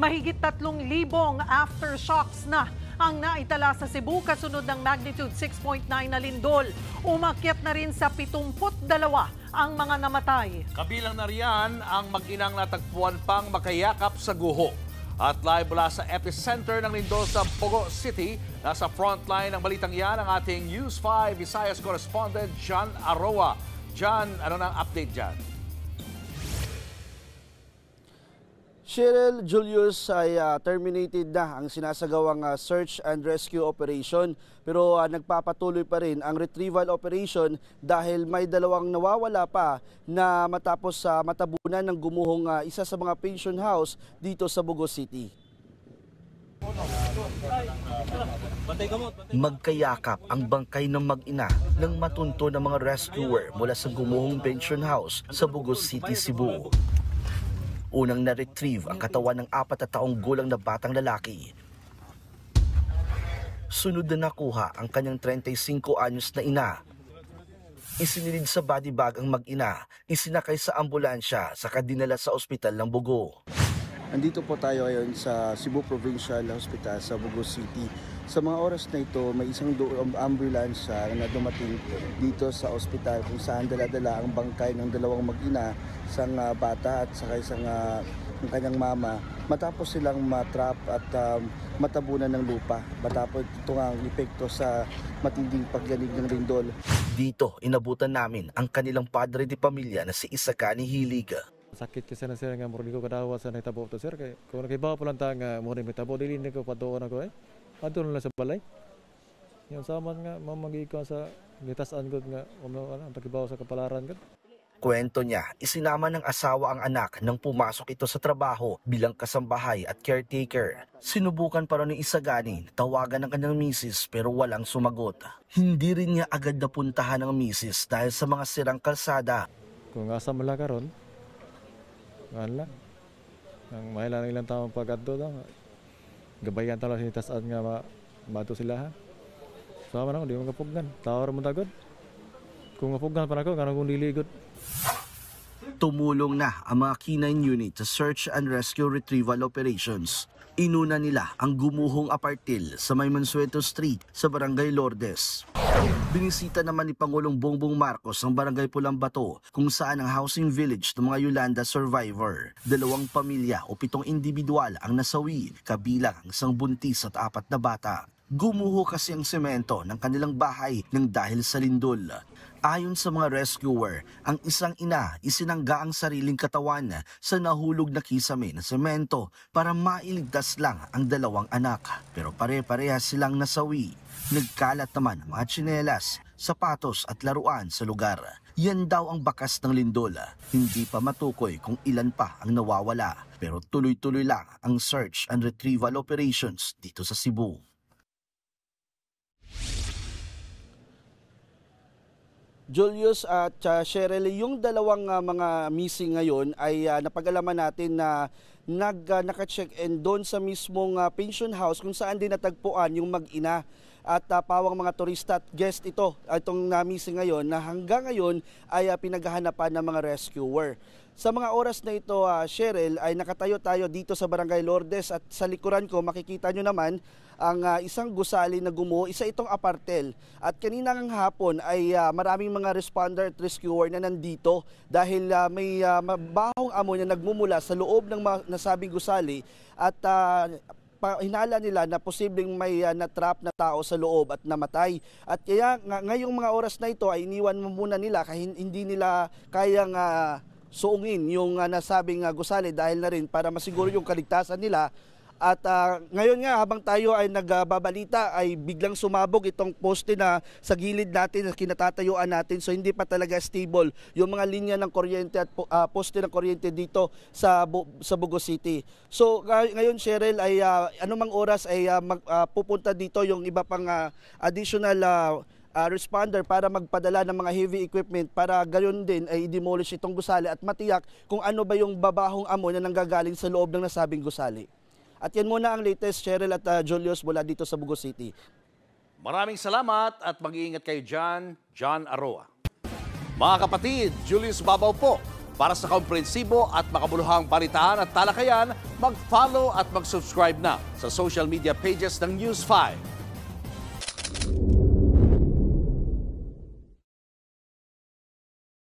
Mahigit 3,000 aftershocks na ang naitala sa Cebu kasunod ng magnitude 6.9 na lindol. Umakyat na rin sa 72 ang mga namatay. Kabilang na riyan ang mag-inang natagpuan pang makayakap sa guho. At live mula sa epicenter ng lindol sa Bogo City, nasa frontline ng balitang yan ang ating News 5 Visayas correspondent John Aroa. John, ano na ang update dyan? Cheryl, Julius, ay terminated na ang sinasagawang search and rescue operation, pero nagpapatuloy pa rin ang retrieval operation dahil may dalawang nawawala pa na matapos matabunan ng gumuhong isa sa mga pension house dito sa Bogo City. Magkayakap ang bangkay ng mag-ina nang matunto ng mga rescuer mula sa gumuhong pension house sa Bogo City, Cebu. Unang na-retrieve ang katawan ng 4 taong gulang na batang lalaki. Sunod na nakuha ang kanyang 35 anyos na ina. Isinilid sa body bag ang mag-ina, isinakay sa ambulansya saka dinala sa ospital ng Bogo. Andito po tayo ngayon sa Cebu Provincial Hospital sa Bogo City. Sa mga oras na ito, may isang ambulansya na dumating dito sa ospital kung saan dala-dala ang bangkay ng dalawang mag-ina, isang bata at saka isang kanyang mama, matapos silang matrap at matabunan ng lupa. Matapos ito ang epekto sa matinding pagyanig ng lindol. Dito, inabutan namin ang kanilang padre de pamilya na si Isagani Hilig. Sakit kasi na sir nga murni ko kadawa sa nahitabo to sir kay kung nakibaw pa lang ta nga murni mitabo dili ni ko patuon ako adto na sa balay yung saman nga mamagi ko sa gitasan gud nga ano takibaw sa kapalaran gud. Kwento niya, isinama ng asawa ang anak nang pumasok ito sa trabaho bilang kasambahay at caretaker. Sinubukan pa rin ni Isagani tawagan ng kanyang misis pero walang sumagot. Hindi rin niya agad napuntahan ng misis dahil sa mga sirang kalsada. Kung asa mala karon wala. Ang may lang ilang taong pag-adto daw. Gabayan tala sinitasad nga mato sila ha. Sama na ko, di mo kapuggan. Tawar mo tagod. Kung kapuggan pa na ko, kung diligod. Tumulong na ang mga K9 unit sa search and rescue retrieval operations. Inuna nila ang gumuhong apartil sa May Mansueto Street sa Barangay Lourdes. Binisita naman ni Pangulong Bongbong Marcos ang Barangay Pulang Bato kung saan ang housing village ng mga Yolanda survivor. 2 pamilya o 7 individual ang nasawi, kabilang ang isang buntis at 4 na bata. Gumuho kasi ang semento ng kanilang bahay ng dahil sa lindol. Ayon sa mga rescuer, ang isang ina isinangga ang sariling katawan sa nahulog na kisame na semento para mailigtas lang ang 2 anak. Pero pare-parehas silang nasawi. Nagkalat naman ang mga tsinelas, sapatos at laruan sa lugar. Yan daw ang bakas ng lindol. Hindi pa matukoy kung ilan pa ang nawawala. Pero tuloy-tuloy lang ang search and retrieval operations dito sa Cebu. Julius at Cheryl, yung dalawang mga missing ngayon ay napag-alaman natin na naka-check-in doon sa mismong pension house kung saan din natagpuan yung mag-ina at pawang mga turista at guest itong missing ngayon na hanggang ngayon ay pinaghahanapan ng mga rescuer. Sa mga oras na ito, Cheryl, ay nakatayo tayo dito sa Barangay Lourdes at sa likuran ko makikita nyo naman ang isang gusali na gumuho, isa itong apartel. At kanina ng hapon ay maraming mga responder at rescuer na nandito dahil may mabahong amoy na nagmumula sa loob ng nasabing gusali at hinala nila na posibleng may natrap na tao sa loob at namatay. At kaya ngayong mga oras na ito ay iniwan muna nila kahit hindi nila kayang suungin yung nasabing gusali dahil na rin para masiguro yung kaligtasan nila. At ngayon nga habang tayo ay nagbabalita ay biglang sumabog itong poste na sa gilid natin na kinatatayuan natin, so hindi pa talaga stable yung mga linya ng kuryente at poste ng kuryente dito sa Bogo City. So ngayon Cheryl ay anumang oras ay pupunta dito yung iba pang additional responder para magpadala ng mga heavy equipment para gayon din ay i-demolish itong gusali at matiyak kung ano ba yung babahong amoy na nanggagaling sa loob ng nasabing gusali. At yan muna ang latest, Cheryl at Julius, mula dito sa Bogo City. Maraming salamat at mag-iingat kayo dyan, John Aroa. Mga kapatid, Julius Babaw po. Para sa komprehensibo at makabuluhang balitaan at talakayan, mag-follow at mag-subscribe na sa social media pages ng News 5.